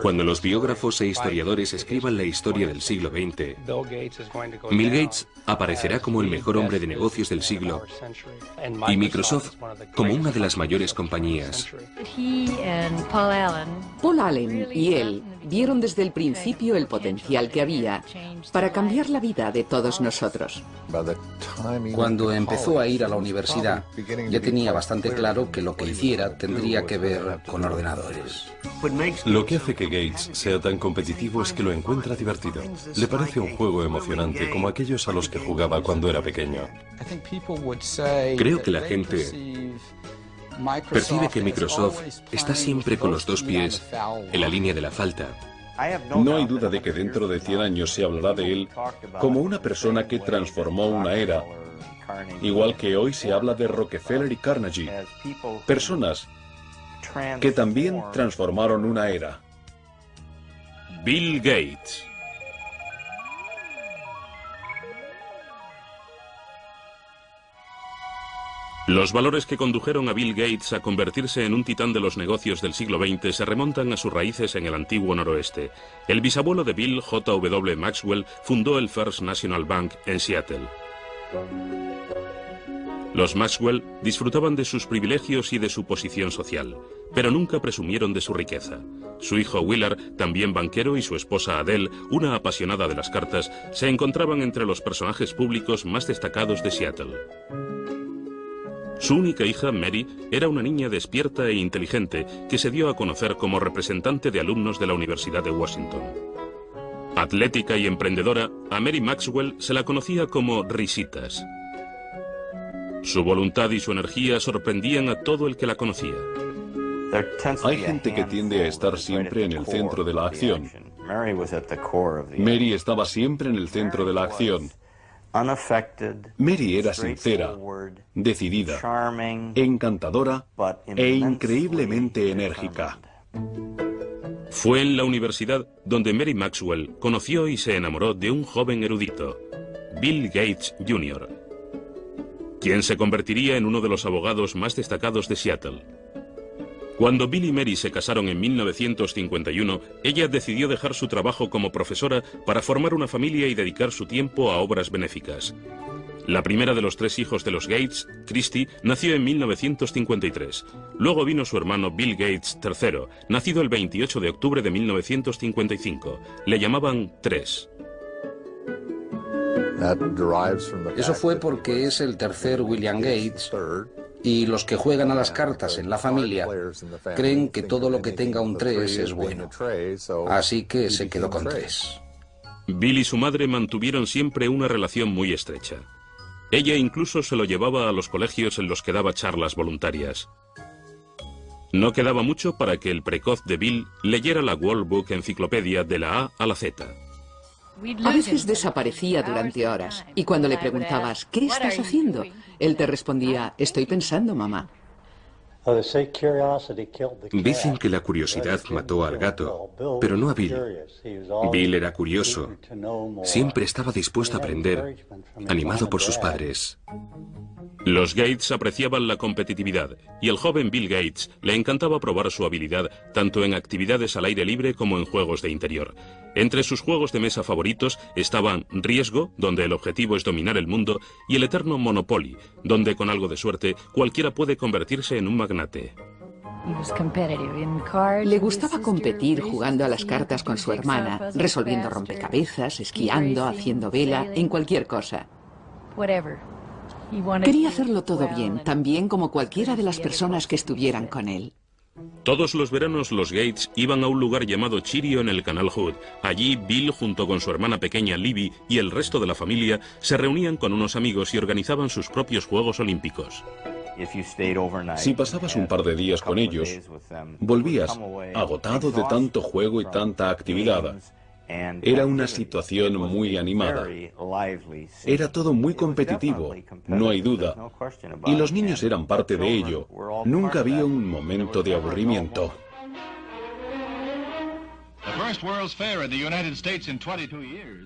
Cuando los biógrafos e historiadores escriban la historia del siglo XX, Bill Gates aparecerá como el mejor hombre de negocios del siglo y Microsoft como una de las mayores compañías. Paul Allen y él vieron desde el principio el potencial que había para cambiar la vida de todos nosotros. Cuando empezó a ir a la universidad, ya tenía bastante claro que lo que hiciera tendría que ver con ordenadores. Lo que hace que Gates sea tan competitivo es que lo encuentra divertido. Le parece un juego emocionante como aquellos a los que jugaba cuando era pequeño. Creo que la gente percibe que Microsoft está siempre con los dos pies en la línea de la falta. No hay duda de que dentro de 100 años se hablará de él como una persona que transformó una era, igual que hoy se habla de Rockefeller y Carnegie, personas que también transformaron una era. Bill Gates. Los valores que condujeron a Bill Gates a convertirse en un titán de los negocios del siglo XX se remontan a sus raíces en el antiguo noroeste. El bisabuelo de Bill, J.W. Maxwell, fundó el First National Bank en Seattle. Los Maxwell disfrutaban de sus privilegios y de su posición social, pero nunca presumieron de su riqueza. Su hijo Willard, también banquero, y su esposa Adele, una apasionada de las cartas, se encontraban entre los personajes públicos más destacados de Seattle. Su única hija, Mary, era una niña despierta e inteligente que se dio a conocer como representante de alumnos de la Universidad de Washington. Atlética y emprendedora, a Mary Maxwell se la conocía como Risitas. Su voluntad y su energía sorprendían a todo el que la conocía. Hay gente que tiende a estar siempre en el centro de la acción. Mary estaba siempre en el centro de la acción. Mary era sincera, decidida, encantadora e increíblemente enérgica. Fue en la universidad donde Mary Maxwell conoció y se enamoró de un joven erudito, Bill Gates Jr., quien se convertiría en uno de los abogados más destacados de Seattle. Cuando Bill y Mary se casaron en 1951, ella decidió dejar su trabajo como profesora para formar una familia y dedicar su tiempo a obras benéficas. La primera de los 3 hijos de los Gates, Christy, nació en 1953. Luego vino su hermano Bill Gates III, nacido el 28 de octubre de 1955. Le llamaban 3. Eso fue porque es el tercer William Gates, y los que juegan a las cartas en la familia creen que todo lo que tenga un 3 es bueno. Así que se quedó con 3. Bill y su madre mantuvieron siempre una relación muy estrecha. Ella incluso se lo llevaba a los colegios en los que daba charlas voluntarias. No quedaba mucho para que el precoz de Bill leyera la World Book Enciclopedia de la A a la Z. A veces desaparecía durante horas y cuando le preguntabas, ¿qué estás haciendo?, él te respondía, estoy pensando, mamá. Dicen que la curiosidad mató al gato, pero no a Bill. Bill era curioso. Siempre estaba dispuesto a aprender, animado por sus padres. Los Gates apreciaban la competitividad y el joven Bill Gates le encantaba probar su habilidad tanto en actividades al aire libre como en juegos de interior. Entre sus juegos de mesa favoritos estaban Riesgo, donde el objetivo es dominar el mundo, y el eterno Monopoly, donde con algo de suerte cualquiera puede convertirse en un magnate. Le gustaba competir jugando a las cartas con su hermana, resolviendo rompecabezas, esquiando, haciendo vela, en cualquier cosa. Quería hacerlo todo bien, tan bien como cualquiera de las personas que estuvieran con él. Todos los veranos los Gates iban a un lugar llamado Chirio en el Canal Hood. Allí Bill, junto con su hermana pequeña Libby y el resto de la familia, se reunían con unos amigos y organizaban sus propios Juegos Olímpicos. Si pasabas un par de días con ellos, volvías agotado de tanto juego y tanta actividad. Era una situación muy animada. Era todo muy competitivo, no hay duda. Y los niños eran parte de ello. Nunca había un momento de aburrimiento.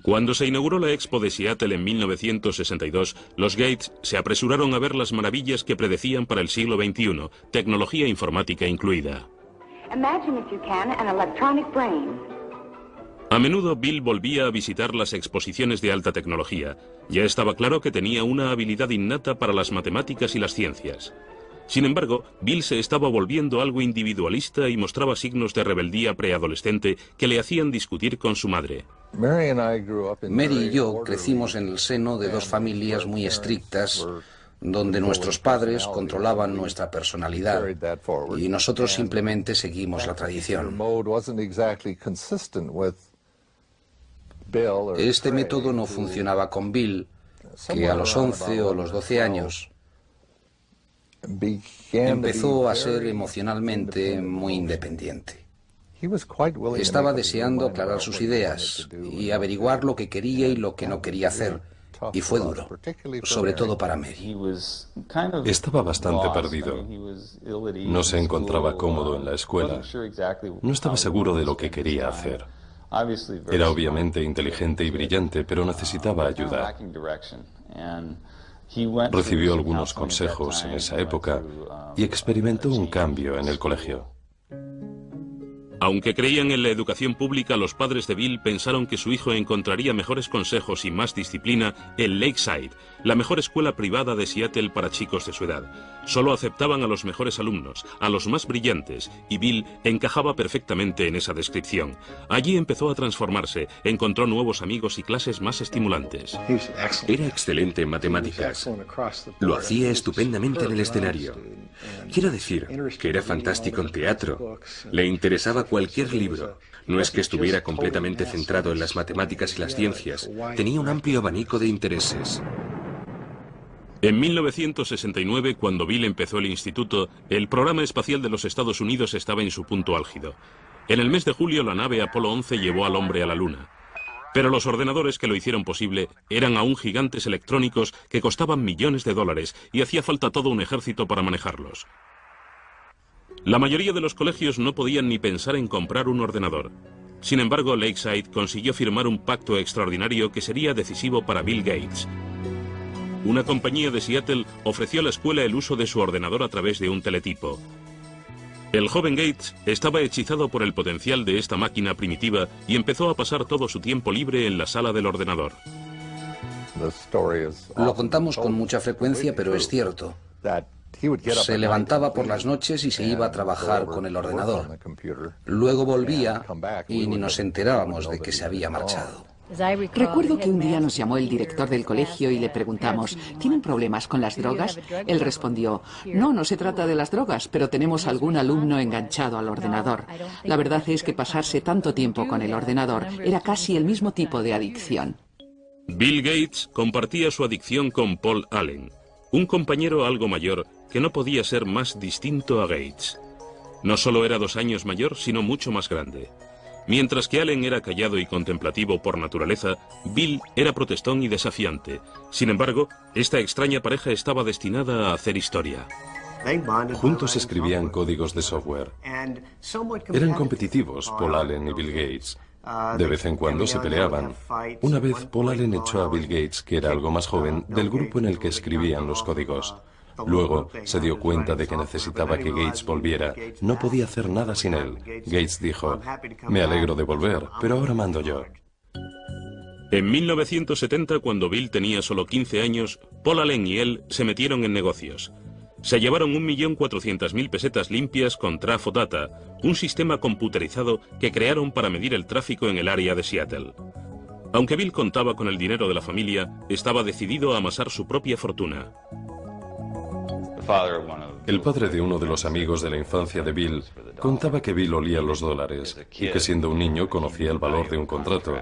Cuando se inauguró la Expo de Seattle en 1962, los Gates se apresuraron a ver las maravillas que predecían para el siglo XXI, tecnología informática incluida. A menudo Bill volvía a visitar las exposiciones de alta tecnología. Ya estaba claro que tenía una habilidad innata para las matemáticas y las ciencias. Sin embargo, Bill se estaba volviendo algo individualista y mostraba signos de rebeldía preadolescente que le hacían discutir con su madre. Mary y yo crecimos en el seno de dos familias muy estrictas, donde nuestros padres controlaban nuestra personalidad y nosotros simplemente seguimos la tradición. Este método no funcionaba con Bill, que a los 11 o los 12 años empezó a ser emocionalmente muy independiente. Estaba deseando aclarar sus ideas y averiguar lo que quería y lo que no quería hacer, y fue duro, sobre todo para Mary. Estaba bastante perdido. No se encontraba cómodo en la escuela. No estaba seguro de lo que quería hacer. Era obviamente inteligente y brillante, pero necesitaba ayuda. Recibió algunos consejos en esa época y experimentó un cambio en el colegio. Aunque creían en la educación pública, los padres de Bill pensaron que su hijo encontraría mejores consejos y más disciplina en Lakeside, la mejor escuela privada de Seattle para chicos de su edad. Solo aceptaban a los mejores alumnos, a los más brillantes, y Bill encajaba perfectamente en esa descripción. Allí empezó a transformarse, encontró nuevos amigos y clases más estimulantes. Era excelente en matemáticas. Lo hacía estupendamente en el escenario. Quiero decir que era fantástico en teatro. Le interesaba cualquier libro. No es que estuviera completamente centrado en las matemáticas y las ciencias. Tenía un amplio abanico de intereses. En 1969, cuando Bill empezó el instituto, el programa espacial de los Estados Unidos estaba en su punto álgido. En el mes de julio, la nave Apolo 11 llevó al hombre a la Luna. Pero los ordenadores que lo hicieron posible eran aún gigantes electrónicos que costaban millones de dólares y hacía falta todo un ejército para manejarlos. La mayoría de los colegios no podían ni pensar en comprar un ordenador. Sin embargo, Lakeside consiguió firmar un pacto extraordinario que sería decisivo para Bill Gates. Una compañía de Seattle ofreció a la escuela el uso de su ordenador a través de un teletipo. El joven Gates estaba hechizado por el potencial de esta máquina primitiva y empezó a pasar todo su tiempo libre en la sala del ordenador. Lo contamos con mucha frecuencia, pero es cierto. Se levantaba por las noches y se iba a trabajar con el ordenador. Luego volvía y ni nos enterábamos de que se había marchado. Recuerdo que un día nos llamó el director del colegio y le preguntamos, ¿tienen problemas con las drogas? Él respondió, no se trata de las drogas, pero tenemos algún alumno enganchado al ordenador. La verdad es que pasarse tanto tiempo con el ordenador era casi el mismo tipo de adicción. Bill Gates compartía su adicción con Paul Allen, un compañero algo mayor que no podía ser más distinto a Gates. No solo era 2 años mayor, sino mucho más grande. Mientras que Allen era callado y contemplativo por naturaleza, Bill era protestón y desafiante. Sin embargo, esta extraña pareja estaba destinada a hacer historia. Juntos escribían códigos de software. Eran competitivos, Paul Allen y Bill Gates. De vez en cuando se peleaban. Una vez Paul Allen echó a Bill Gates, que era algo más joven, del grupo en el que escribían los códigos. Luego se dio cuenta de que necesitaba que Gates volviera. No podía hacer nada sin él. Gates dijo, me alegro de volver, pero ahora mando yo. En 1970, cuando Bill tenía solo 15 años, Paul Allen y él se metieron en negocios. Se llevaron 1.400.000 pesetas limpias con Trafo Data, un sistema computerizado que crearon para medir el tráfico en el área de Seattle. Aunque Bill contaba con el dinero de la familia, estaba decidido a amasar su propia fortuna. El padre de uno de los amigos de la infancia de Bill contaba que Bill olía los dólares y que siendo un niño conocía el valor de un contrato.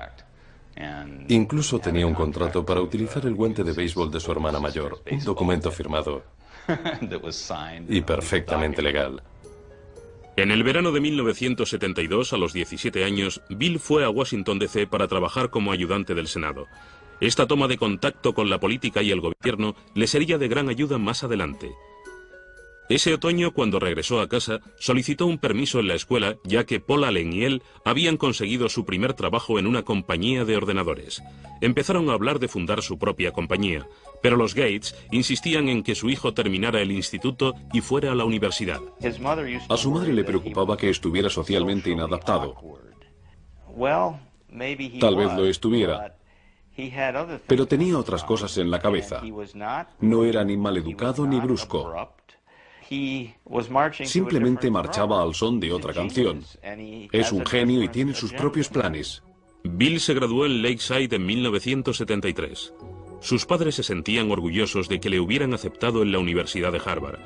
Incluso tenía un contrato para utilizar el guante de béisbol de su hermana mayor, un documento firmado y perfectamente legal. En el verano de 1972, a los 17 años, Bill fue a Washington D.C. para trabajar como ayudante del Senado. Esta toma de contacto con la política y el gobierno le sería de gran ayuda más adelante. Ese otoño, cuando regresó a casa, solicitó un permiso en la escuela, ya que Paul Allen y él habían conseguido su primer trabajo en una compañía de ordenadores. Empezaron a hablar de fundar su propia compañía, pero los Gates insistían en que su hijo terminara el instituto y fuera a la universidad. A su madre le preocupaba que estuviera socialmente inadaptado. Tal vez lo estuviera, pero tenía otras cosas en la cabeza. No era ni maleducado ni brusco. Simplemente marchaba al son de otra canción. Es un genio y tiene sus propios planes. Bill se graduó en Lakeside en 1973. Sus padres se sentían orgullosos de que le hubieran aceptado en la Universidad de Harvard.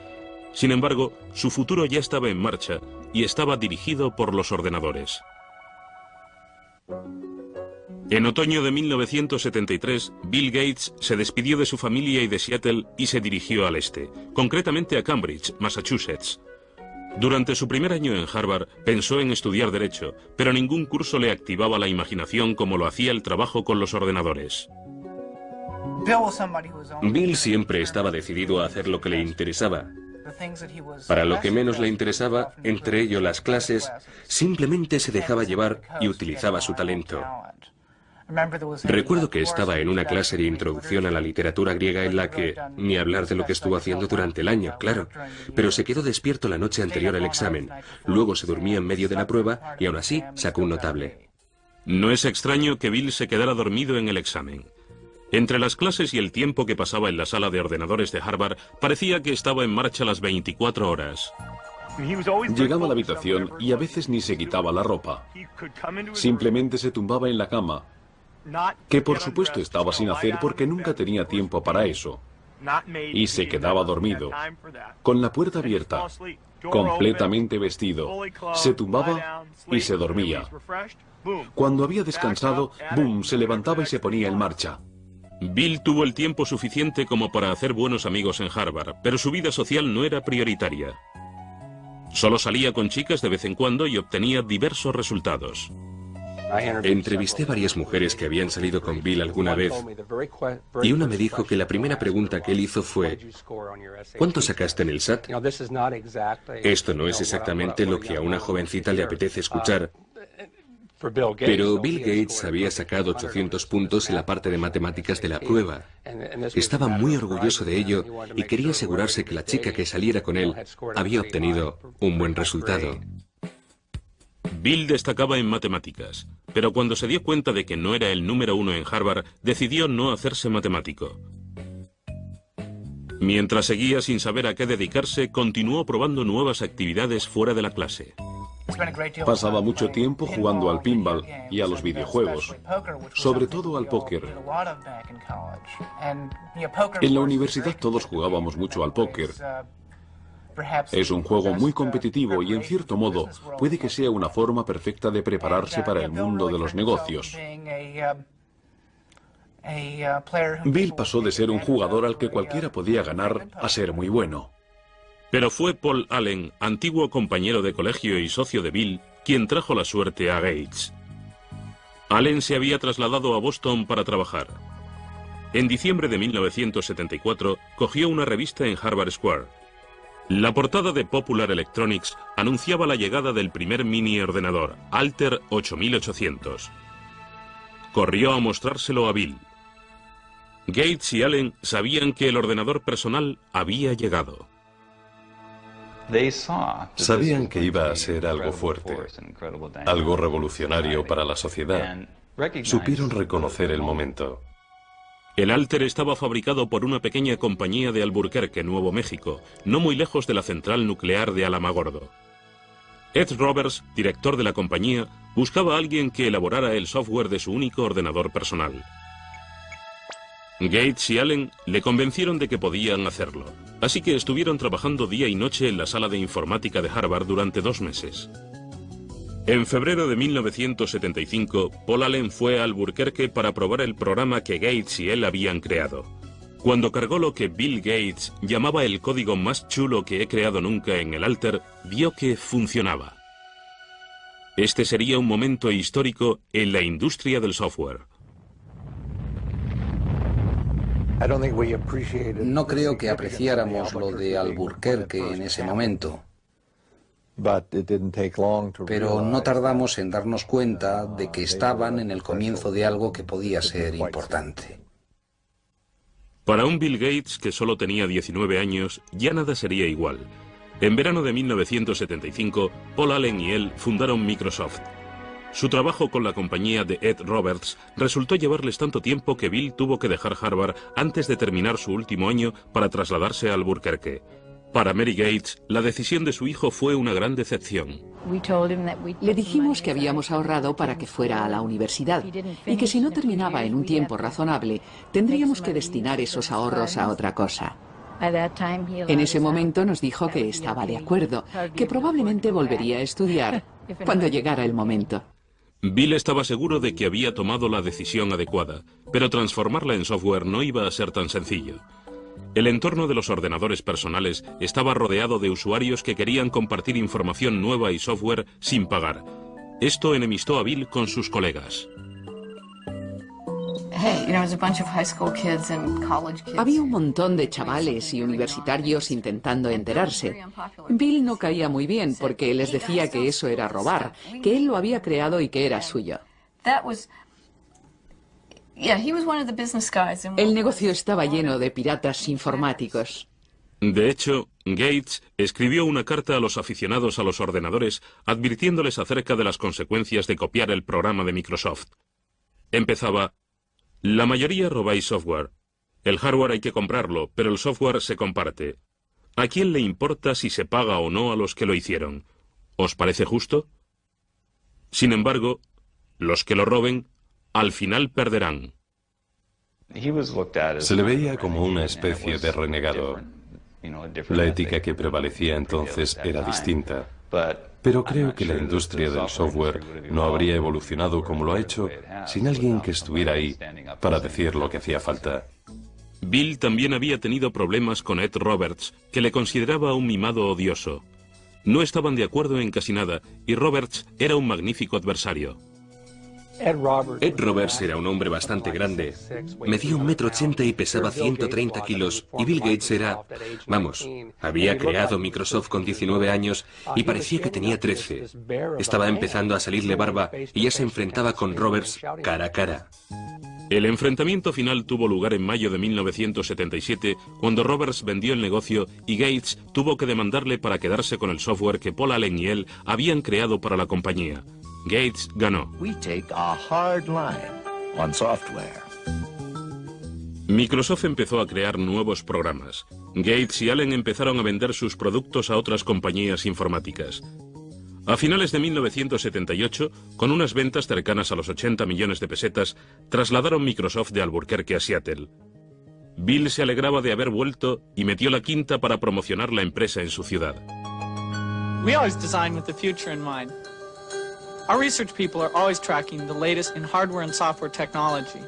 Sin embargo, su futuro ya estaba en marcha y estaba dirigido por los ordenadores. En otoño de 1973, Bill Gates se despidió de su familia y de Seattle y se dirigió al este, concretamente a Cambridge, Massachusetts. Durante su primer año en Harvard, pensó en estudiar Derecho, pero ningún curso le activaba la imaginación como lo hacía el trabajo con los ordenadores. Bill siempre estaba decidido a hacer lo que le interesaba. Para lo que menos le interesaba, entre ello las clases, simplemente se dejaba llevar y utilizaba su talento. Recuerdo que estaba en una clase de introducción a la literatura griega en la que, ni hablar de lo que estuvo haciendo durante el año, claro, pero se quedó despierto la noche anterior al examen, luego se durmió en medio de la prueba y aún así sacó un notable. No es extraño que Bill se quedara dormido en el examen. Entre las clases y el tiempo que pasaba en la sala de ordenadores de Harvard, parecía que estaba en marcha las 24 horas. Llegaba a la habitación y a veces ni se quitaba la ropa. Simplemente se tumbaba en la cama, que por supuesto estaba sin hacer porque nunca tenía tiempo para eso. Y se quedaba dormido, con la puerta abierta, completamente vestido. Se tumbaba y se dormía. Cuando había descansado, ¡boom!, se levantaba y se ponía en marcha. Bill tuvo el tiempo suficiente como para hacer buenos amigos en Harvard, pero su vida social no era prioritaria. Solo salía con chicas de vez en cuando y obtenía diversos resultados. Entrevisté varias mujeres que habían salido con Bill alguna vez y una me dijo que la primera pregunta que él hizo fue ¿cuánto sacaste en el SAT? Esto no es exactamente lo que a una jovencita le apetece escuchar, pero Bill Gates había sacado 800 puntos en la parte de matemáticas de la prueba. Estaba muy orgulloso de ello y quería asegurarse que la chica que saliera con él había obtenido un buen resultado. Bill destacaba en matemáticas, pero cuando se dio cuenta de que no era el número uno en Harvard, decidió no hacerse matemático. Mientras seguía sin saber a qué dedicarse, continuó probando nuevas actividades fuera de la clase. Pasaba mucho tiempo jugando al pinball y a los videojuegos, sobre todo al póker. En la universidad todos jugábamos mucho al póker. Es un juego muy competitivo y en cierto modo puede que sea una forma perfecta de prepararse para el mundo de los negocios. Bill pasó de ser un jugador al que cualquiera podía ganar a ser muy bueno. Pero fue Paul Allen, antiguo compañero de colegio y socio de Bill, quien trajo la suerte a Gates. Allen se había trasladado a Boston para trabajar. En diciembre de 1974 cogió una revista en Harvard Square. La portada de Popular Electronics anunciaba la llegada del primer mini ordenador, Altair 8800. Corrió a mostrárselo a Bill. Gates y Allen sabían que el ordenador personal había llegado. Sabían que iba a ser algo fuerte, algo revolucionario para la sociedad. Supieron reconocer el momento. El Altair estaba fabricado por una pequeña compañía de Albuquerque, Nuevo México, no muy lejos de la central nuclear de Alamogordo. Ed Roberts, director de la compañía, buscaba a alguien que elaborara el software de su único ordenador personal. Gates y Allen le convencieron de que podían hacerlo, así que estuvieron trabajando día y noche en la sala de informática de Harvard durante 2 meses. En febrero de 1975, Paul Allen fue a Albuquerque para probar el programa que Gates y él habían creado. Cuando cargó lo que Bill Gates llamaba el código más chulo que he creado nunca en el Altair, vio que funcionaba. Este sería un momento histórico en la industria del software. No creo que apreciáramos lo de Albuquerque en ese momento, pero no tardamos en darnos cuenta de que estaban en el comienzo de algo que podía ser importante. Para un Bill Gates que solo tenía 19 años, ya nada sería igual. En verano de 1975, Paul Allen y él fundaron Microsoft. Su trabajo con la compañía de Ed Roberts resultó llevarles tanto tiempo que Bill tuvo que dejar Harvard antes de terminar su último año para trasladarse a Albuquerque. Para Mary Gates, la decisión de su hijo fue una gran decepción. Le dijimos que habíamos ahorrado para que fuera a la universidad y que si no terminaba en un tiempo razonable, tendríamos que destinar esos ahorros a otra cosa. En ese momento nos dijo que estaba de acuerdo, que probablemente volvería a estudiar cuando llegara el momento. Bill estaba seguro de que había tomado la decisión adecuada, pero transformarla en software no iba a ser tan sencillo. El entorno de los ordenadores personales estaba rodeado de usuarios que querían compartir información nueva y software sin pagar. Esto enemistó a Bill con sus colegas. Había un montón de chavales y universitarios intentando enterarse. Bill no caía muy bien porque les decía que eso era robar, que él lo había creado y que era suyo. El negocio estaba lleno de piratas informáticos. De hecho, Gates escribió una carta a los aficionados a los ordenadores advirtiéndoles acerca de las consecuencias de copiar el programa de Microsoft. Empezaba: la mayoría robáis software. El hardware hay que comprarlo, pero el software se comparte. ¿A quién le importa si se paga o no a los que lo hicieron? ¿Os parece justo? Sin embargo, los que lo roben, al final perderán. Se le veía como una especie de renegado. La ética que prevalecía entonces era distinta. Pero creo que la industria del software no habría evolucionado como lo ha hecho sin alguien que estuviera ahí para decir lo que hacía falta. Bill también había tenido problemas con Ed Roberts, que le consideraba un mimado odioso. No estaban de acuerdo en casi nada, y Roberts era un magnífico adversario. Ed Roberts era un hombre bastante grande. Medía 1,80 m y pesaba 130 kilos. Y Bill Gates era... Vamos, había creado Microsoft con 19 años y parecía que tenía 13. Estaba empezando a salirle barba y ya se enfrentaba con Roberts cara a cara. El enfrentamiento final tuvo lugar en mayo de 1977, cuando Roberts vendió el negocio y Gates tuvo que demandarle para quedarse con el software que Paul Allen y él habían creado para la compañía. Gates ganó. Microsoft empezó a crear nuevos programas. Gates y Allen empezaron a vender sus productos a otras compañías informáticas. A finales de 1978, con unas ventas cercanas a los 80 millones de pesetas, trasladaron Microsoft de Albuquerque a Seattle. Bill se alegraba de haber vuelto y metió la quinta para promocionar la empresa en su ciudad. We always design with the future in mind. Our research people are always tracking the latest in hardware and software technology.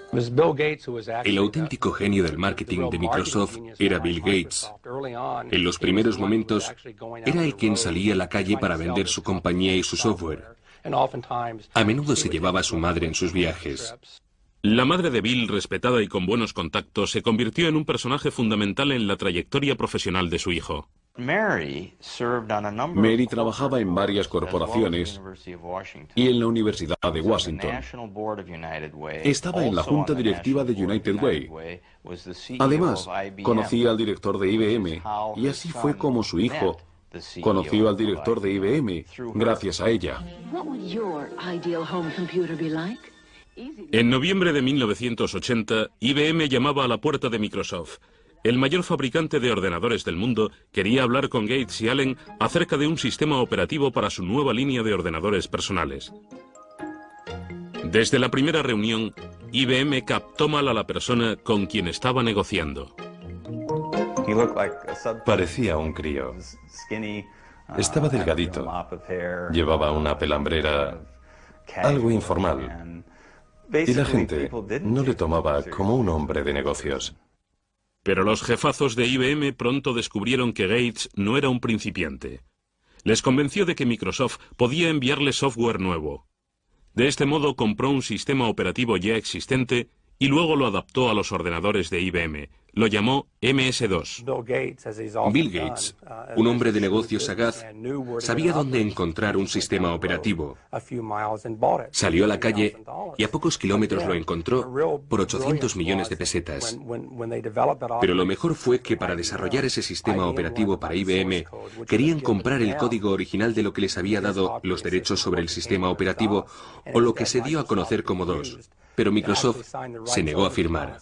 El auténtico genio del marketing de Microsoft era Bill Gates. En los primeros momentos, era el quien salía a la calle para vender su compañía y su software. A menudo se llevaba a su madre en sus viajes. La madre de Bill, respetada y con buenos contactos, se convirtió en un personaje fundamental en la trayectoria profesional de su hijo. Mary trabajaba en varias corporaciones y en la Universidad de Washington. Estaba en la junta directiva de United Way. Además, conocía al director de IBM y así fue como su hijo conoció al director de IBM gracias a ella. En noviembre de 1980, IBM llamaba a la puerta de Microsoft. El mayor fabricante de ordenadores del mundo quería hablar con Gates y Allen acerca de un sistema operativo para su nueva línea de ordenadores personales. Desde la primera reunión, IBM captó mal a la persona con quien estaba negociando. Parecía un crío. Estaba delgadito. Llevaba una pelambrera algo informal. Y la gente no le tomaba como un hombre de negocios. Pero los jefazos de IBM pronto descubrieron que Gates no era un principiante. Les convenció de que Microsoft podía enviarle software nuevo. De este modo compró un sistema operativo ya existente y luego lo adaptó a los ordenadores de IBM, lo llamó MS-2. Bill Gates, un hombre de negocios sagaz, sabía dónde encontrar un sistema operativo. Salió a la calle y a pocos kilómetros lo encontró por 800 millones de pesetas. Pero lo mejor fue que para desarrollar ese sistema operativo para IBM, querían comprar el código original de lo que les había dado los derechos sobre el sistema operativo, o lo que se dio a conocer como DOS. Pero Microsoft se negó a firmar.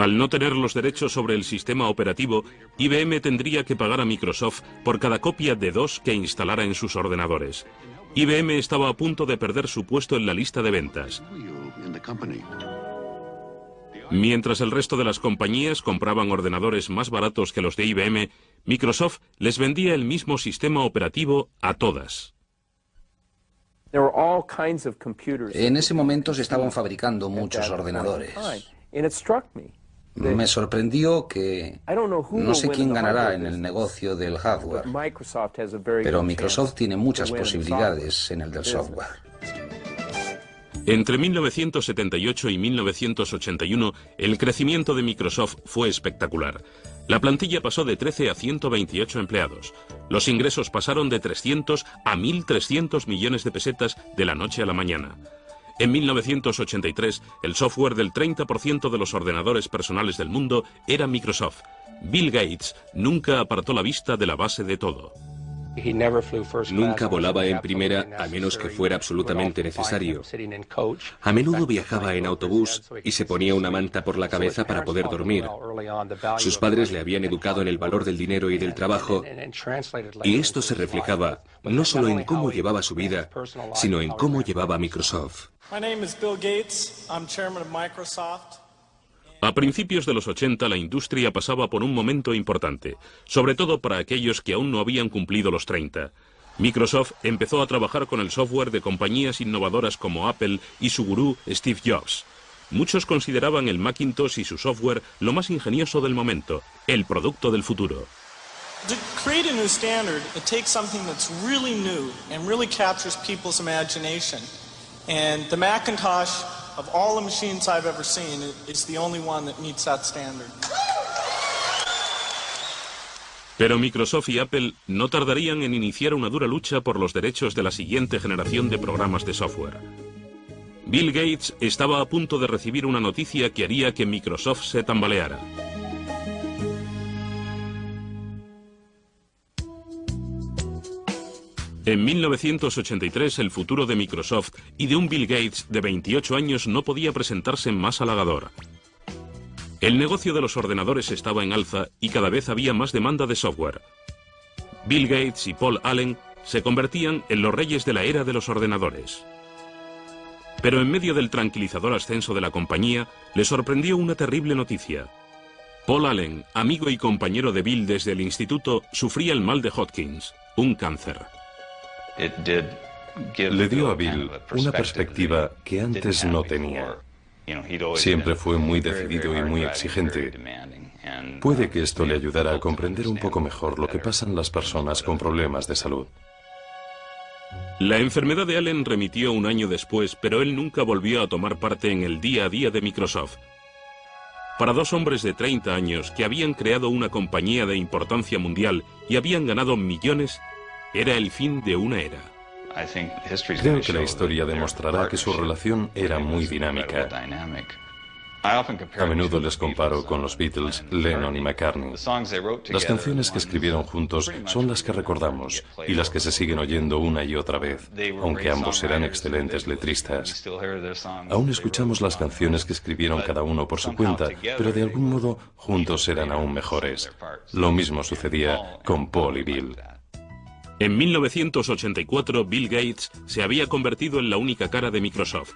Al no tener los derechos sobre el sistema operativo, IBM tendría que pagar a Microsoft por cada copia de DOS que instalara en sus ordenadores. IBM estaba a punto de perder su puesto en la lista de ventas. Mientras el resto de las compañías compraban ordenadores más baratos que los de IBM, Microsoft les vendía el mismo sistema operativo a todas. En ese momento se estaban fabricando muchos ordenadores. Me sorprendió que no sé quién ganará en el negocio del hardware, pero Microsoft tiene muchas posibilidades en el del software. Entre 1978 y 1981, el crecimiento de Microsoft fue espectacular. La plantilla pasó de 13 a 128 empleados. Los ingresos pasaron de 300 a 1.300 millones de pesetas de la noche a la mañana. En 1983, el software del 30% de los ordenadores personales del mundo era Microsoft. Bill Gates nunca apartó la vista de la base de todo. Nunca volaba en primera a menos que fuera absolutamente necesario. A menudo viajaba en autobús y se ponía una manta por la cabeza para poder dormir. Sus padres le habían educado en el valor del dinero y del trabajo, y esto se reflejaba no solo en cómo llevaba su vida, sino en cómo llevaba Microsoft. A principios de los 80 la industria pasaba por un momento importante, sobre todo para aquellos que aún no habían cumplido los 30. Microsoft empezó a trabajar con el software de compañías innovadoras como Apple y su gurú Steve Jobs. Muchos consideraban el Macintosh y su software lo más ingenioso del momento, el producto del futuro. To create a new standard, it takes something that's really new and really captures people's imagination. And the Macintosh, of all the machines I've ever seen, is the only one that meets that standard. Pero Microsoft y Apple no tardarían en iniciar una dura lucha por los derechos de la siguiente generación de programas de software. Bill Gates estaba a punto de recibir una noticia que haría que Microsoft se tambaleara. En 1983 el futuro de Microsoft y de un Bill Gates de 28 años no podía presentarse más halagador. El negocio de los ordenadores estaba en alza y cada vez había más demanda de software. Bill Gates y Paul Allen se convertían en los reyes de la era de los ordenadores. Pero en medio del tranquilizador ascenso de la compañía, le sorprendió una terrible noticia. Paul Allen, amigo y compañero de Bill desde el instituto, sufría el mal de Hodgkins, un cáncer. Le dio a Bill una perspectiva que antes no tenía. Siempre fue muy decidido y muy exigente. Puede que esto le ayudara a comprender un poco mejor lo que pasan las personas con problemas de salud. La enfermedad de Allen remitió un año después, pero él nunca volvió a tomar parte en el día a día de Microsoft. Para dos hombres de 30 años que habían creado una compañía de importancia mundial y habían ganado millones, era el fin de una era. Creo que la historia demostrará que su relación era muy dinámica. A menudo les comparo con los Beatles, Lennon y McCartney. Las canciones que escribieron juntos son las que recordamos y las que se siguen oyendo una y otra vez, aunque ambos eran excelentes letristas. Aún escuchamos las canciones que escribieron cada uno por su cuenta, pero de algún modo juntos eran aún mejores. Lo mismo sucedía con Paul y Bill. En 1984, Bill Gates se había convertido en la única cara de Microsoft.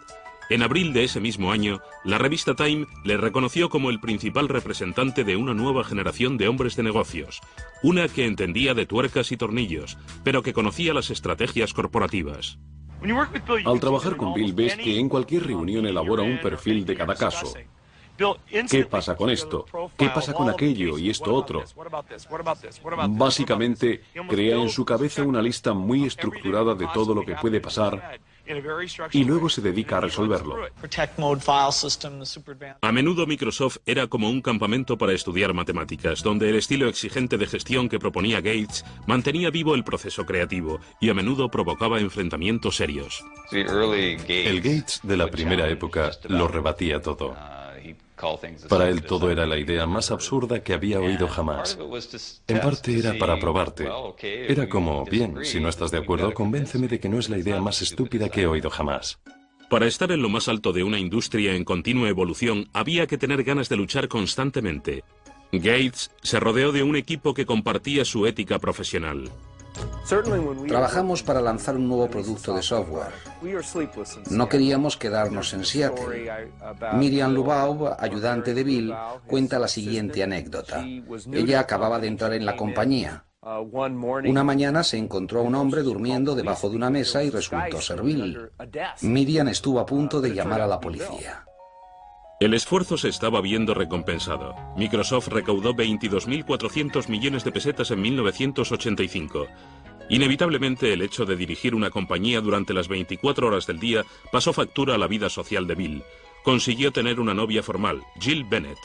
En abril de ese mismo año, la revista Time le reconoció como el principal representante de una nueva generación de hombres de negocios, una que entendía de tuercas y tornillos, pero que conocía las estrategias corporativas. Al trabajar con Bill ves que en cualquier reunión elabora un perfil de cada caso. ¿Qué pasa con esto? ¿Qué pasa con aquello y esto otro? Básicamente, crea en su cabeza una lista muy estructurada de todo lo que puede pasar y luego se dedica a resolverlo. A menudo Microsoft era como un campamento para estudiar matemáticas, donde el estilo exigente de gestión que proponía Gates mantenía vivo el proceso creativo y a menudo provocaba enfrentamientos serios. El Gates de la primera época lo rebatía todo. Para él todo era la idea más absurda que había oído jamás. En parte era para probarte. Era como, bien, si no estás de acuerdo, convénceme de que no es la idea más estúpida que he oído jamás. Para estar en lo más alto de una industria en continua evolución, había que tener ganas de luchar constantemente. Gates se rodeó de un equipo que compartía su ética profesional. Trabajamos para lanzar un nuevo producto de software. No queríamos quedarnos en Seattle. Miriam Lubaub, ayudante de Bill, cuenta la siguiente anécdota. Ella acababa de entrar en la compañía. Una mañana se encontró a un hombre durmiendo debajo de una mesa y resultó ser Bill. Miriam estuvo a punto de llamar a la policía. El esfuerzo se estaba viendo recompensado. Microsoft recaudó 22.400 millones de pesetas en 1985. Inevitablemente, el hecho de dirigir una compañía durante las 24 horas del día pasó factura a la vida social de Bill. Consiguió tener una novia formal, Jill Bennett.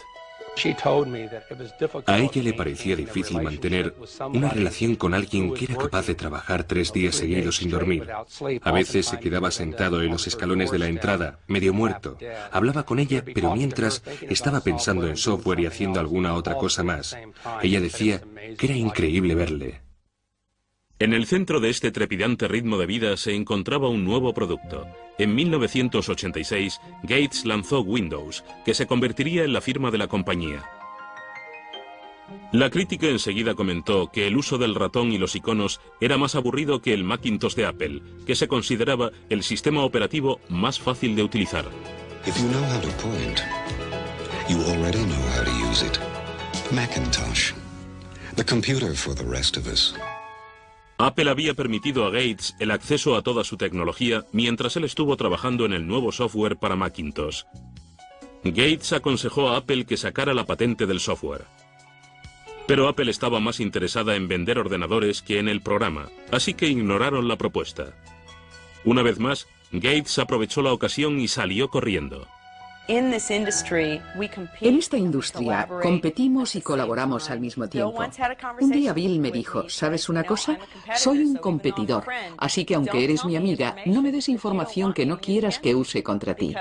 A ella le parecía difícil mantener una relación con alguien que era capaz de trabajar 3 días seguidos sin dormir. A veces se quedaba sentado en los escalones de la entrada, medio muerto. Hablaba con ella, pero mientras estaba pensando en software y haciendo alguna otra cosa más. Ella decía que era increíble verle. En el centro de este trepidante ritmo de vida se encontraba un nuevo producto. En 1986, Gates lanzó Windows, que se convertiría en la firma de la compañía. La crítica enseguida comentó que el uso del ratón y los iconos era más aburrido que el Macintosh de Apple, que se consideraba el sistema operativo más fácil de utilizar. If you know how to point, you already know how to use it. Macintosh, the computer for the rest of us. Apple había permitido a Gates el acceso a toda su tecnología mientras él estuvo trabajando en el nuevo software para Macintosh. Gates aconsejó a Apple que sacara la patente del software. Pero Apple estaba más interesada en vender ordenadores que en el programa, así que ignoraron la propuesta. Una vez más, Gates aprovechó la ocasión y salió corriendo. En esta industria competimos y colaboramos al mismo tiempo. Un día Bill me dijo, ¿sabes una cosa? Soy un competidor, así que aunque eres mi amiga, no me des información que no quieras que use contra ti.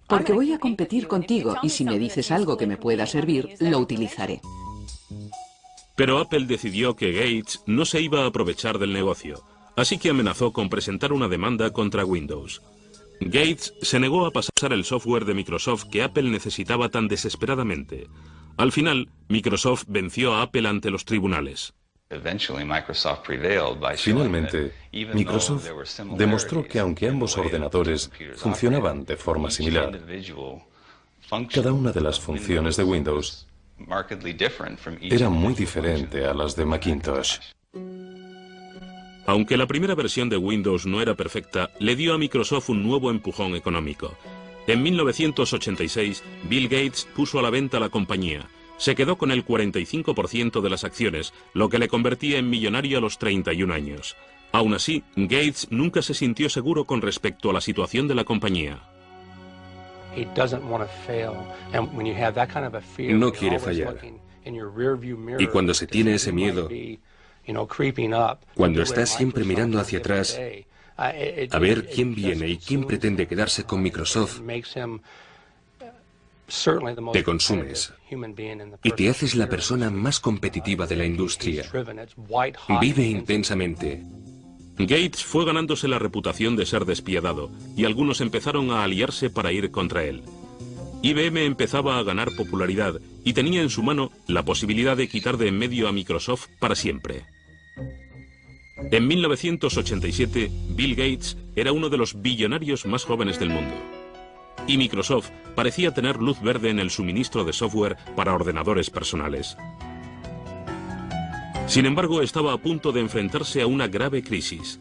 Porque voy a competir contigo y si me dices algo que me pueda servir, lo utilizaré. Pero Apple decidió que Gates no se iba a aprovechar del negocio, así que amenazó con presentar una demanda contra Windows. Gates se negó a pasar el software de Microsoft que Apple necesitaba tan desesperadamente. Al final, Microsoft venció a Apple ante los tribunales. Finalmente, Microsoft demostró que aunque ambos ordenadores funcionaban de forma similar, cada una de las funciones de Windows era muy diferente a las de Macintosh. Aunque la primera versión de Windows no era perfecta, le dio a Microsoft un nuevo empujón económico. En 1986, Bill Gates puso a la venta la compañía. Se quedó con el 45% de las acciones, lo que le convertía en millonario a los 31 años. Aún así, Gates nunca se sintió seguro con respecto a la situación de la compañía. No quiere fallar. Y cuando se tiene ese miedo, cuando estás siempre mirando hacia atrás a ver quién viene y quién pretende quedarse con Microsoft, te consumes y te haces la persona más competitiva de la industria. Vive intensamente. Gates fue ganándose la reputación de ser despiadado y algunos empezaron a aliarse para ir contra él. IBM empezaba a ganar popularidad y tenía en su mano la posibilidad de quitar de en medio a Microsoft para siempre. En 1987, Bill Gates era uno de los billonarios más jóvenes del mundo. Y Microsoft parecía tener luz verde en el suministro de software para ordenadores personales. Sin embargo, estaba a punto de enfrentarse a una grave crisis.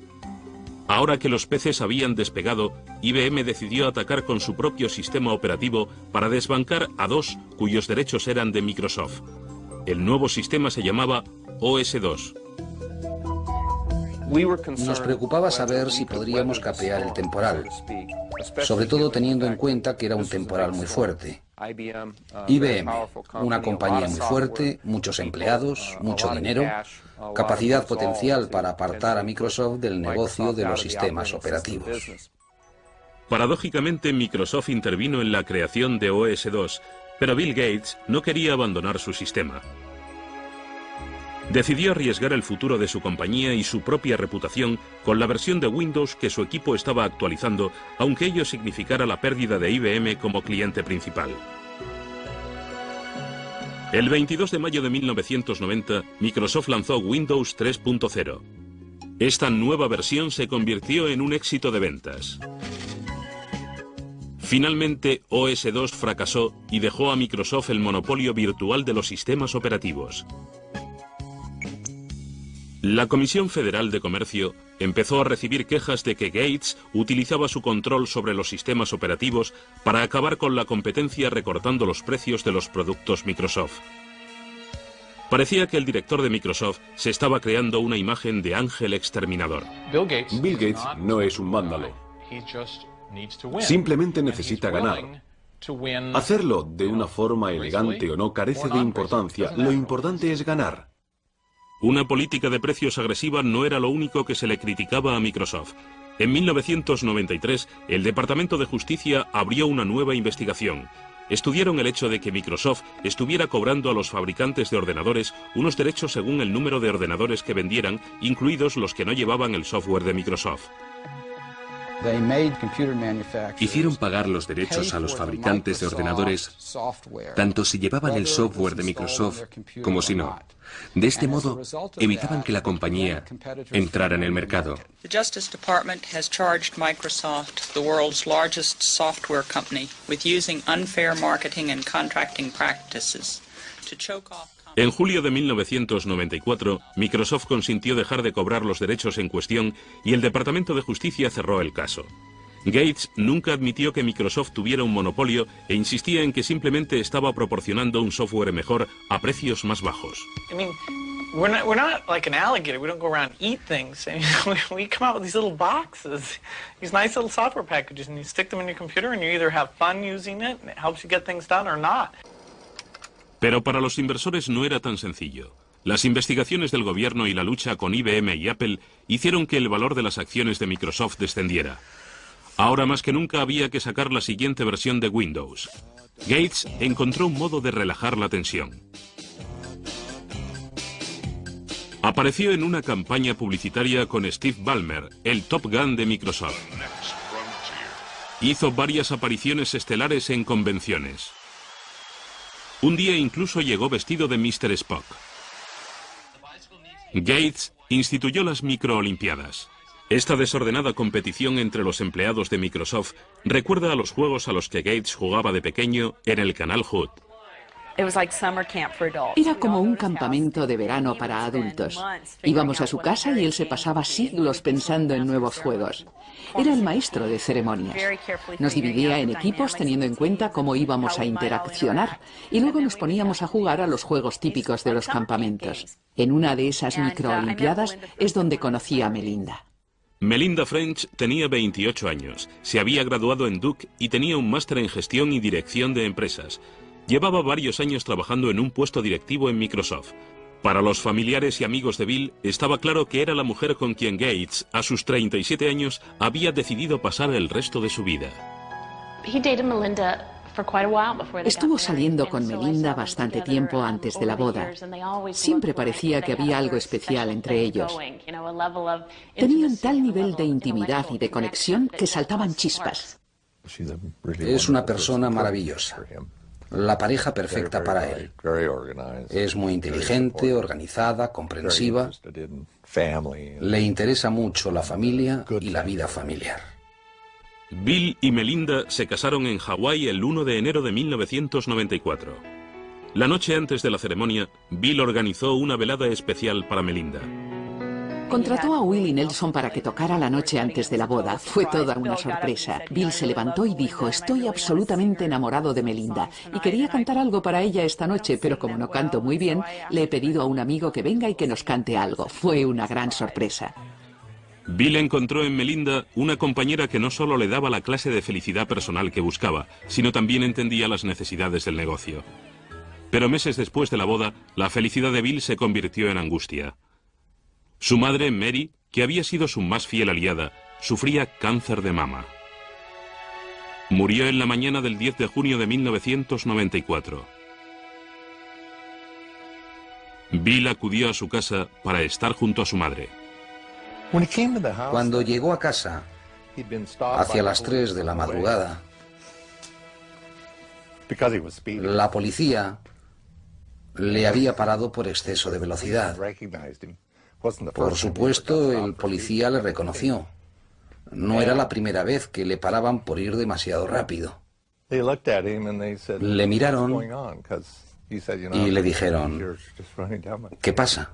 Ahora que los peces habían despegado, IBM decidió atacar con su propio sistema operativo para desbancar a dos cuyos derechos eran de Microsoft. El nuevo sistema se llamaba OS2. Nos preocupaba saber si podríamos capear el temporal, sobre todo teniendo en cuenta que era un temporal muy fuerte. IBM, una compañía muy fuerte, muchos empleados, mucho dinero, capacidad potencial para apartar a Microsoft del negocio de los sistemas operativos. Paradójicamente, Microsoft intervino en la creación de OS/2, pero Bill Gates no quería abandonar su sistema. Decidió arriesgar el futuro de su compañía y su propia reputación con la versión de Windows que su equipo estaba actualizando, aunque ello significara la pérdida de IBM como cliente principal. El 22 de mayo de 1990, Microsoft lanzó Windows 3.0. Esta nueva versión se convirtió en un éxito de ventas. Finalmente, OS/2 fracasó y dejó a Microsoft el monopolio virtual de los sistemas operativos. La Comisión Federal de Comercio empezó a recibir quejas de que Gates utilizaba su control sobre los sistemas operativos para acabar con la competencia recortando los precios de los productos Microsoft. Parecía que el director de Microsoft se estaba creando una imagen de ángel exterminador. Bill Gates no es un vándalo. Simplemente necesita ganar. Hacerlo de una forma elegante o no carece de importancia. Lo importante es ganar. Una política de precios agresiva no era lo único que se le criticaba a Microsoft. En 1993, el Departamento de Justicia abrió una nueva investigación. Estudiaron el hecho de que Microsoft estuviera cobrando a los fabricantes de ordenadores unos derechos según el número de ordenadores que vendieran, incluidos los que no llevaban el software de Microsoft. Hicieron pagar los derechos a los fabricantes de ordenadores, tanto si llevaban el software de Microsoft como si no. De este modo, evitaban que la compañía entrara en el mercado. The Justice Department has charged Microsoft, the world's largest software company, with using unfair marketing and contracting practices to choke off. En julio de 1994, Microsoft consintió dejar de cobrar los derechos en cuestión y el Departamento de Justicia cerró el caso. Gates nunca admitió que Microsoft tuviera un monopolio e insistía en que simplemente estaba proporcionando un software mejor a precios más bajos. We're not like an alligator. We don't go around and eat things. We come out with these little boxes, these nice little software packages, and you stick them in your computer, and you either have fun using it, and it helps you get things done, or not. Pero para los inversores no era tan sencillo. Las investigaciones del gobierno y la lucha con IBM y Apple hicieron que el valor de las acciones de Microsoft descendiera. Ahora más que nunca había que sacar la siguiente versión de Windows. Gates encontró un modo de relajar la tensión. Apareció en una campaña publicitaria con Steve Ballmer, el Top Gun de Microsoft. Hizo varias apariciones estelares en convenciones. Un día incluso llegó vestido de Mr. Spock. Gates instituyó las microolimpiadas. Esta desordenada competición entre los empleados de Microsoft recuerda a los juegos a los que Gates jugaba de pequeño en el canal Hood. Era como un campamento de verano para adultos. Íbamos a su casa y él se pasaba siglos pensando en nuevos juegos. Era el maestro de ceremonias. Nos dividía en equipos teniendo en cuenta cómo íbamos a interaccionar y luego nos poníamos a jugar a los juegos típicos de los campamentos. En una de esas microolimpiadas es donde conocí a Melinda. Melinda French tenía 28 años, se había graduado en Duke y tenía un máster en gestión y dirección de empresas. Llevaba varios años trabajando en un puesto directivo en Microsoft. Para los familiares y amigos de Bill, estaba claro que era la mujer con quien Gates, a sus 37 años, había decidido pasar el resto de su vida. Estuvo saliendo con Melinda bastante tiempo antes de la boda. Siempre parecía que había algo especial entre ellos. Tenían tal nivel de intimidad y de conexión que saltaban chispas. Es una persona maravillosa. La pareja perfecta para él. Es muy inteligente, organizada, comprensiva. Le interesa mucho la familia y la vida familiar. Bill y Melinda se casaron en Hawái el 1 de enero de 1994. La noche antes de la ceremonia, Bill organizó una velada especial para Melinda. Contrató a Willie Nelson para que tocara la noche antes de la boda. Fue toda una sorpresa. Bill se levantó y dijo: estoy absolutamente enamorado de Melinda y quería cantar algo para ella esta noche, pero como no canto muy bien, le he pedido a un amigo que venga y que nos cante algo. Fue una gran sorpresa. Bill encontró en Melinda una compañera que no solo le daba la clase de felicidad personal que buscaba, sino también entendía las necesidades del negocio. Pero meses después de la boda, la felicidad de Bill se convirtió en angustia. Su madre, Mary, que había sido su más fiel aliada, sufría cáncer de mama. Murió en la mañana del 10 de junio de 1994. Bill acudió a su casa para estar junto a su madre. Cuando llegó a casa, hacia las 3 de la madrugada, la policía le había parado por exceso de velocidad. Por supuesto, el policía le reconoció. No era la primera vez que le paraban por ir demasiado rápido. Le miraron y le dijeron, ¿qué pasa?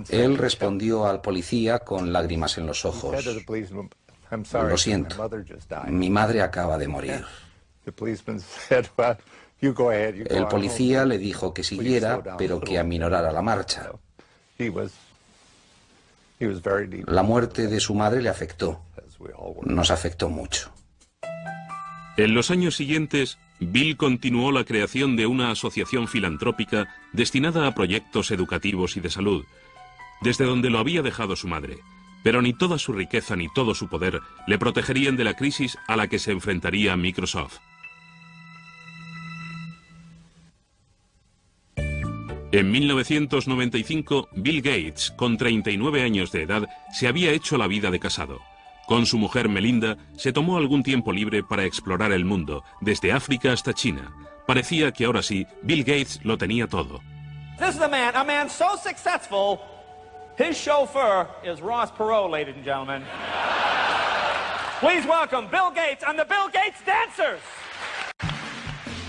Él respondió al policía con lágrimas en los ojos. Lo siento, mi madre acaba de morir. El policía le dijo que siguiera, pero que aminorara la marcha. La muerte de su madre le afectó. Nos afectó mucho. En los años siguientes, Bill continuó la creación de una asociación filantrópica destinada a proyectos educativos y de salud, desde donde lo había dejado su madre. Pero ni toda su riqueza ni todo su poder le protegerían de la crisis a la que se enfrentaría Microsoft. En 1995, Bill Gates, con 39 años de edad, se había hecho la vida de casado. Con su mujer Melinda, se tomó algún tiempo libre para explorar el mundo, desde África hasta China. Parecía que ahora sí, Bill Gates lo tenía todo. This is a man so successful, his chauffeur is Ross Perot, ladies and gentlemen. Please welcome Bill Gates and the Bill Gates Dancers.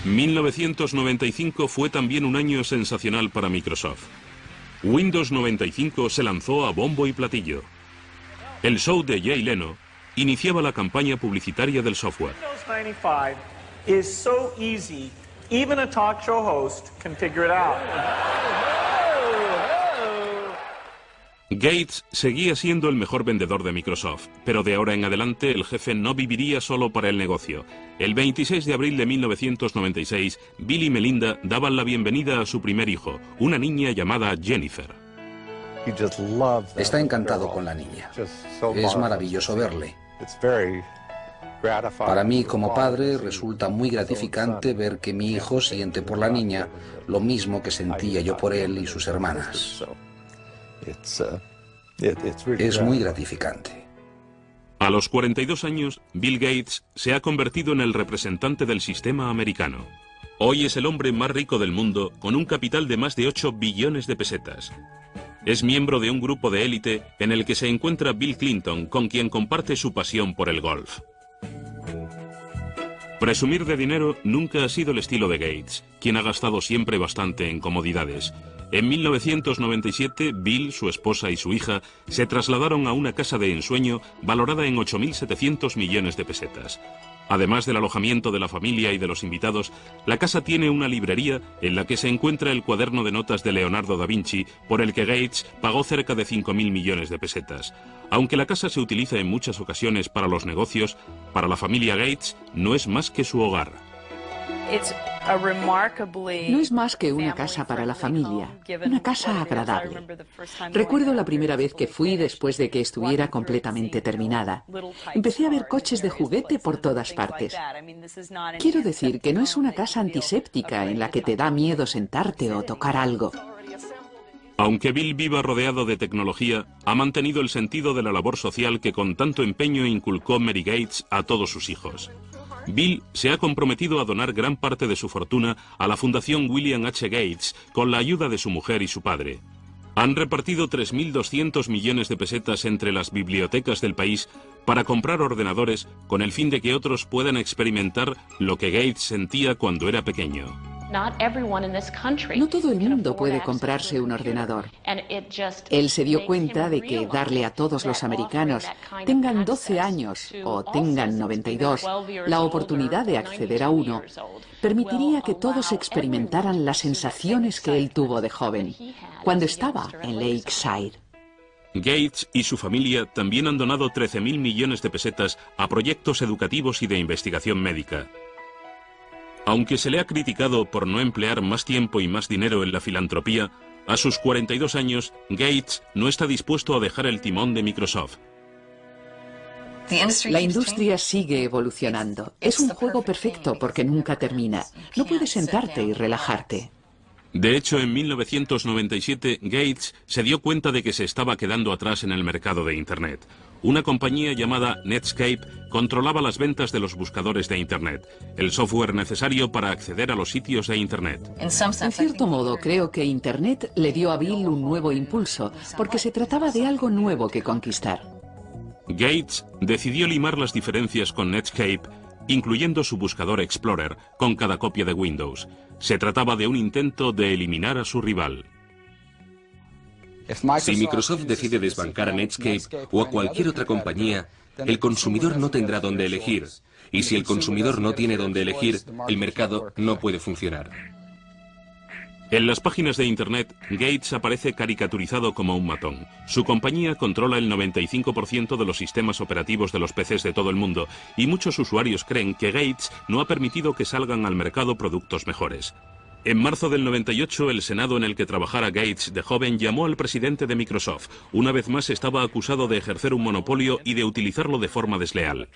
1995 fue también un año sensacional para Microsoft. Windows 95 se lanzó a bombo y platillo. El show de Jay Leno iniciaba la campaña publicitaria del software. Windows 95 is so easy, even a talk show host can figure it out. Gates seguía siendo el mejor vendedor de Microsoft, pero de ahora en adelante el jefe no viviría solo para el negocio. El 26 de abril de 1996, Bill y Melinda daban la bienvenida a su primer hijo, una niña llamada Jennifer. Está encantado con la niña. Es maravilloso verle. Para mí, como padre, resulta muy gratificante ver que mi hijo siente por la niña lo mismo que sentía yo por él y sus hermanas. Es muy gratificante. A los 42 años, Bill Gates se ha convertido en el representante del sistema americano. Hoy es el hombre más rico del mundo, con un capital de más de 8 billones de pesetas. Es miembro de un grupo de élite en el que se encuentra Bill Clinton, con quien comparte su pasión por el golf. Presumir de dinero nunca ha sido el estilo de Gates, quien ha gastado siempre bastante en comodidades. En 1997, Bill, su esposa y su hija se trasladaron a una casa de ensueño valorada en 8.700 millones de pesetas. Además del alojamiento de la familia y de los invitados, la casa tiene una librería en la que se encuentra el cuaderno de notas de Leonardo da Vinci, por el que Gates pagó cerca de 5.000 millones de pesetas. Aunque la casa se utiliza en muchas ocasiones para los negocios, para la familia Gates no es más que su hogar. No es más que una casa para la familia, una casa agradable. Recuerdo la primera vez que fui después de que estuviera completamente terminada. Empecé a ver coches de juguete por todas partes. Quiero decir que no es una casa antiséptica en la que te da miedo sentarte o tocar algo. Aunque Bill viva rodeado de tecnología, ha mantenido el sentido de la labor social que con tanto empeño inculcó Mary Gates a todos sus hijos. Bill se ha comprometido a donar gran parte de su fortuna a la Fundación William H. Gates con la ayuda de su mujer y su padre. Han repartido 3.200 millones de pesetas entre las bibliotecas del país para comprar ordenadores con el fin de que otros puedan experimentar lo que Gates sentía cuando era pequeño. No todo el mundo puede comprarse un ordenador. Él se dio cuenta de que darle a todos los americanos, tengan 12 años o tengan 92, la oportunidad de acceder a uno, permitiría que todos experimentaran las sensaciones que él tuvo de joven, cuando estaba en Lakeside. Gates y su familia también han donado 13.000 millones de pesetas a proyectos educativos y de investigación médica. Aunque se le ha criticado por no emplear más tiempo y más dinero en la filantropía, a sus 42 años, Gates no está dispuesto a dejar el timón de Microsoft. La industria sigue evolucionando. Es un juego perfecto porque nunca termina. No puedes sentarte y relajarte. De hecho, en 1997, Gates se dio cuenta de que se estaba quedando atrás en el mercado de Internet. Una compañía llamada Netscape controlaba las ventas de los buscadores de Internet, el software necesario para acceder a los sitios de Internet. En cierto modo, creo que Internet le dio a Bill un nuevo impulso, porque se trataba de algo nuevo que conquistar. Gates decidió limar las diferencias con Netscape, incluyendo su buscador Explorer, con cada copia de Windows. Se trataba de un intento de eliminar a su rival. Si Microsoft decide desbancar a Netscape o a cualquier otra compañía, el consumidor no tendrá dónde elegir. Y si el consumidor no tiene dónde elegir, el mercado no puede funcionar. En las páginas de Internet, Gates aparece caricaturizado como un matón. Su compañía controla el 95% de los sistemas operativos de los PCs de todo el mundo, y muchos usuarios creen que Gates no ha permitido que salgan al mercado productos mejores. En marzo del 98, el Senado en el que trabajara Gates de joven llamó al presidente de Microsoft. Una vez más estaba acusado de ejercer un monopolio y de utilizarlo de forma desleal.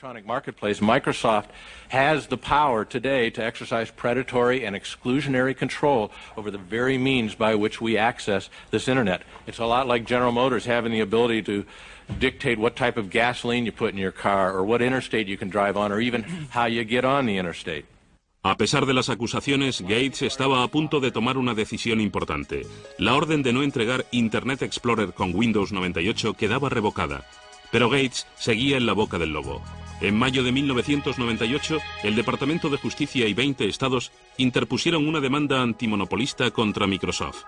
Microsoft has the power today to exercise predatory and exclusionary control over the very means by which we access this internet. It's a lot like General Motors having the ability to dictate what type of gasoline you put in your car, or what interstate you can drive on, or even how you get on the interstate. A pesar de las acusaciones, Gates estaba a punto de tomar una decisión importante. La orden de no entregar Internet Explorer con Windows 98 quedaba revocada. Pero Gates seguía en la boca del lobo. En mayo de 1998, el Departamento de Justicia y 20 estados interpusieron una demanda antimonopolista contra Microsoft.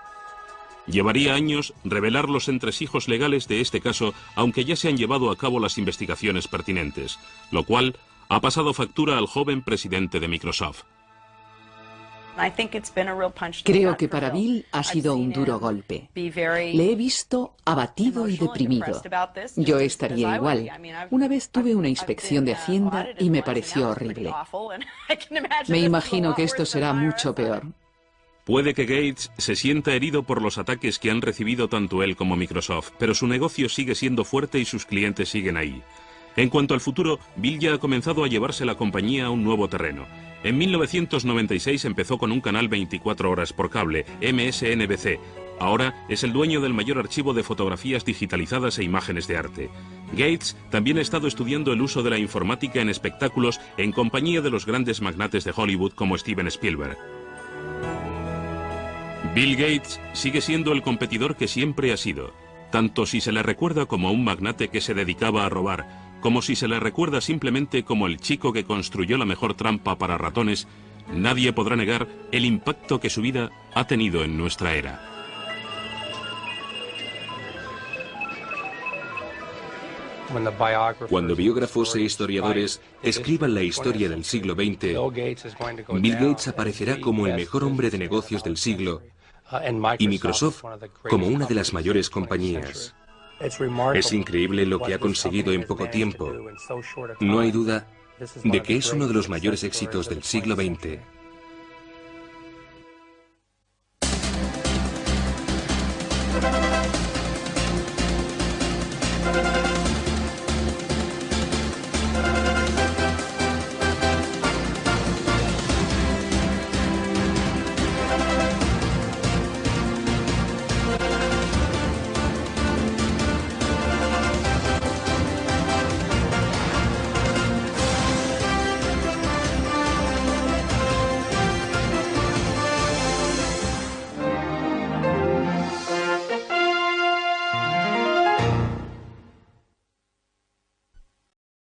Llevaría años revelar los entresijos legales de este caso, aunque ya se han llevado a cabo las investigaciones pertinentes, lo cual ha pasado factura al joven presidente de Microsoft. Creo que para Bill ha sido un duro golpe. Le he visto abatido y deprimido. Yo estaría igual. Una vez tuve una inspección de Hacienda y me pareció horrible. Me imagino que esto será mucho peor. Puede que Gates se sienta herido por los ataques que han recibido tanto él como Microsoft, pero su negocio sigue siendo fuerte y sus clientes siguen ahí. En cuanto al futuro, Bill ya ha comenzado a llevarse la compañía a un nuevo terreno. En 1996 empezó con un canal 24 horas por cable, MSNBC. Ahora es el dueño del mayor archivo de fotografías digitalizadas e imágenes de arte. Gates también ha estado estudiando el uso de la informática en espectáculos en compañía de los grandes magnates de Hollywood como Steven Spielberg. Bill Gates sigue siendo el competidor que siempre ha sido, tanto si se le recuerda como un magnate que se dedicaba a robar, como si se le recuerda simplemente como el chico que construyó la mejor trampa para ratones. Nadie podrá negar el impacto que su vida ha tenido en nuestra era. Cuando biógrafos e historiadores escriban la historia del siglo XX, Bill Gates aparecerá como el mejor hombre de negocios del siglo y Microsoft como una de las mayores compañías. Es increíble lo que ha conseguido en poco tiempo. No hay duda de que es uno de los mayores éxitos del siglo XX.